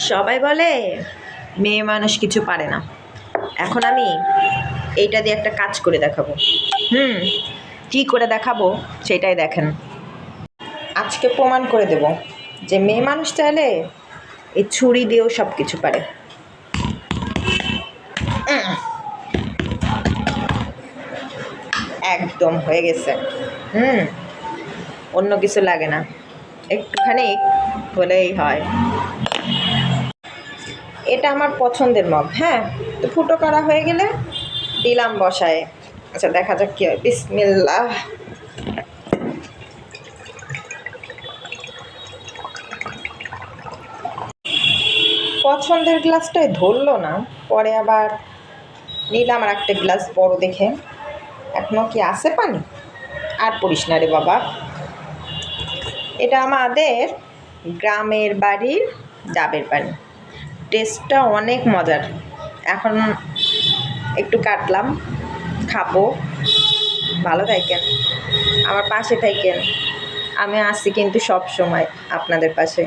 সবাই বলে মেয়ে মানুষ কিছু পারে না। এখন আমি এইটা দিয়ে একটা কাজ করে দেখাবো। কি করে দেখাবো সেটাই দেখেন। আজকে প্রমাণ করে দেব যে মেয়ে মানুষ চাইলে এই ছুরি দিয়েও সব কিছু পারে। একদম হয়ে গেছে। অন্য কিছু লাগে না, একটুখানি হলেই হয়। এটা আমার পছন্দের মগ। হ্যাঁ, তো ফুটো করা হয়ে গেলে দিলাম বসায়। আচ্ছা, দেখা যাক কি হয়। বিসমিল্লাহ। পছন্দের গ্লাসটাই ধরলো না, পরে আবার নিলাম আর একটা গ্লাস বড় দেখে। এখনো কি আছে পানি? আর পড়িস না রে বাবা। এটা আমাদের গ্রামের বাড়ির ডাবের পানি। টেস্টটা অনেক মজার। এখন একটু কাটলাম, খাবো। ভালো থাকেন, আমার পাশে থাকেন। আমি আসি কিন্তু সব সময় আপনাদের পাশে।